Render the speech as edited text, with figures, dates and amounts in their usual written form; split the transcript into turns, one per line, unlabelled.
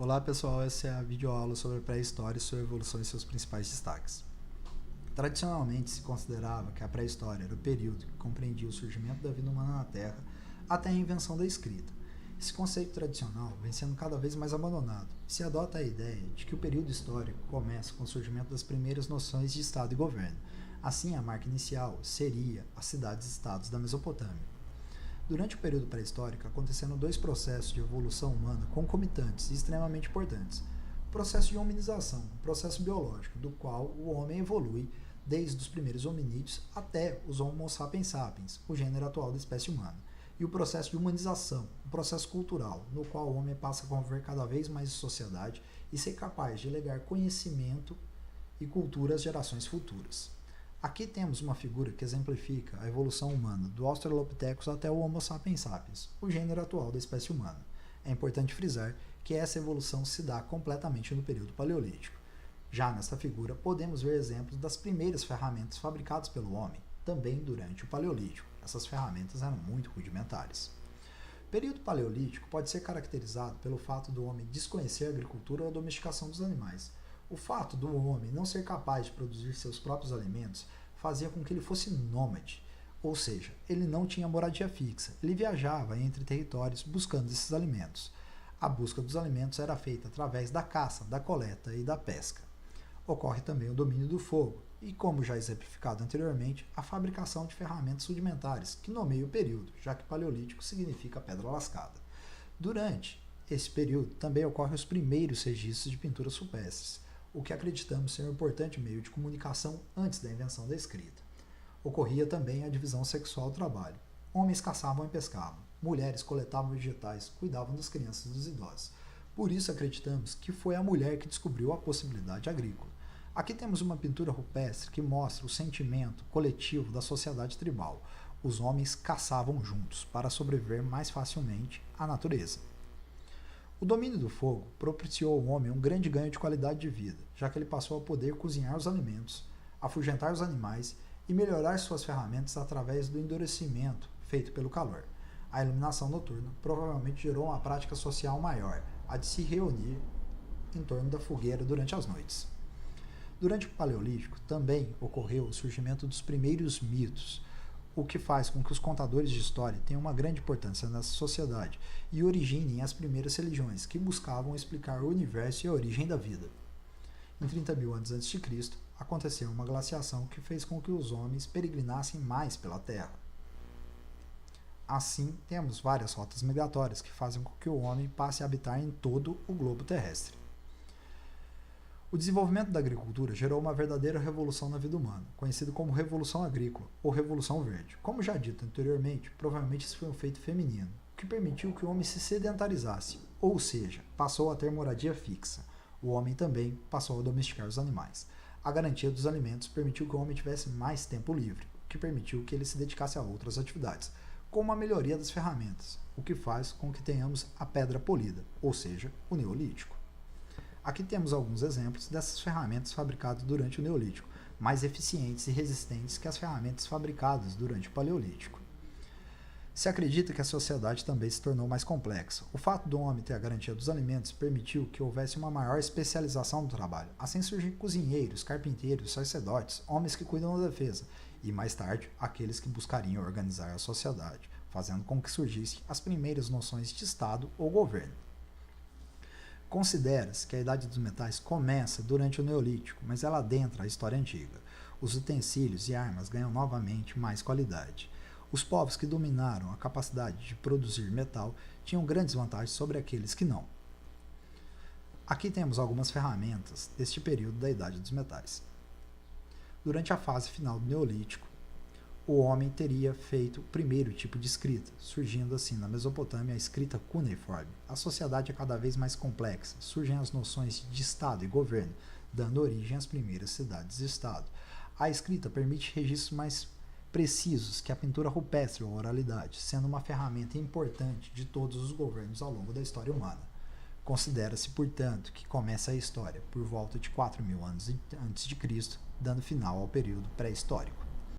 Olá pessoal, essa é a videoaula sobre a pré-história e sua evolução e seus principais destaques. Tradicionalmente se considerava que a pré-história era o período que compreendia o surgimento da vida humana na Terra até a invenção da escrita. Esse conceito tradicional vem sendo cada vez mais abandonado e se adota a ideia de que o período histórico começa com o surgimento das primeiras noções de Estado e governo. Assim, a marca inicial seria as cidades-estados da Mesopotâmia. Durante o período pré-histórico, aconteceram dois processos de evolução humana concomitantes e extremamente importantes. O processo de hominização, um processo biológico, do qual o homem evolui desde os primeiros hominídeos até os Homo sapiens sapiens, o gênero atual da espécie humana. E o processo de humanização, um processo cultural, no qual o homem passa a conviver cada vez mais em sociedade e ser capaz de legar conhecimento e cultura às gerações futuras. Aqui temos uma figura que exemplifica a evolução humana do Australopithecus até o Homo sapiens sapiens, o gênero atual da espécie humana. É importante frisar que essa evolução se dá completamente no período paleolítico. Já nesta figura, podemos ver exemplos das primeiras ferramentas fabricadas pelo homem, também durante o paleolítico. Essas ferramentas eram muito rudimentares. O período paleolítico pode ser caracterizado pelo fato do homem desconhecer a agricultura ou a domesticação dos animais. O fato do homem não ser capaz de produzir seus próprios alimentos fazia com que ele fosse nômade, ou seja, ele não tinha moradia fixa, ele viajava entre territórios buscando esses alimentos. A busca dos alimentos era feita através da caça, da coleta e da pesca. Ocorre também o domínio do fogo e, como já exemplificado anteriormente, a fabricação de ferramentas rudimentares, que nomeia o período, já que paleolítico significa pedra lascada. Durante esse período também ocorrem os primeiros registros de pinturas rupestres, o que acreditamos ser um importante meio de comunicação antes da invenção da escrita. Ocorria também a divisão sexual do trabalho. Homens caçavam e pescavam, mulheres coletavam vegetais, cuidavam das crianças e dos idosos. Por isso acreditamos que foi a mulher que descobriu a possibilidade agrícola. Aqui temos uma pintura rupestre que mostra o sentimento coletivo da sociedade tribal. Os homens caçavam juntos para sobreviver mais facilmente à natureza. O domínio do fogo propiciou ao homem um grande ganho de qualidade de vida, já que ele passou a poder cozinhar os alimentos, afugentar os animais e melhorar suas ferramentas através do endurecimento feito pelo calor. A iluminação noturna provavelmente gerou uma prática social maior, a de se reunir em torno da fogueira durante as noites. Durante o Paleolítico também ocorreu o surgimento dos primeiros mitos, o que faz com que os contadores de história tenham uma grande importância nessa sociedade e originem as primeiras religiões que buscavam explicar o universo e a origem da vida. Em 30.000 anos a.C., aconteceu uma glaciação que fez com que os homens peregrinassem mais pela Terra. Assim, temos várias rotas migratórias que fazem com que o homem passe a habitar em todo o globo terrestre. O desenvolvimento da agricultura gerou uma verdadeira revolução na vida humana, conhecido como Revolução Agrícola ou Revolução Verde. Como já dito anteriormente, provavelmente isso foi um feito feminino, que permitiu que o homem se sedentarizasse, ou seja, passou a ter moradia fixa. O homem também passou a domesticar os animais. A garantia dos alimentos permitiu que o homem tivesse mais tempo livre, o que permitiu que ele se dedicasse a outras atividades, como a melhoria das ferramentas, o que faz com que tenhamos a pedra polida, ou seja, o Neolítico. Aqui temos alguns exemplos dessas ferramentas fabricadas durante o Neolítico, mais eficientes e resistentes que as ferramentas fabricadas durante o Paleolítico. Se acredita que a sociedade também se tornou mais complexa. O fato do homem ter a garantia dos alimentos permitiu que houvesse uma maior especialização do trabalho. Assim surgem cozinheiros, carpinteiros, sacerdotes, homens que cuidam da defesa, e mais tarde, aqueles que buscariam organizar a sociedade, fazendo com que surgissem as primeiras noções de Estado ou governo. Considera-se que a Idade dos Metais começa durante o Neolítico, mas ela adentra a história antiga. Os utensílios e armas ganham novamente mais qualidade. Os povos que dominaram a capacidade de produzir metal tinham grandes vantagens sobre aqueles que não. Aqui temos algumas ferramentas deste período da Idade dos Metais. Durante a fase final do Neolítico, o homem teria feito o primeiro tipo de escrita, surgindo assim na Mesopotâmia a escrita cuneiforme. A sociedade é cada vez mais complexa, surgem as noções de Estado e governo, dando origem às primeiras cidades-estado. A escrita permite registros mais precisos que a pintura rupestre ou oralidade, sendo uma ferramenta importante de todos os governos ao longo da história humana. Considera-se, portanto, que começa a história por volta de 4.000 anos antes de Cristo, dando final ao período pré-histórico.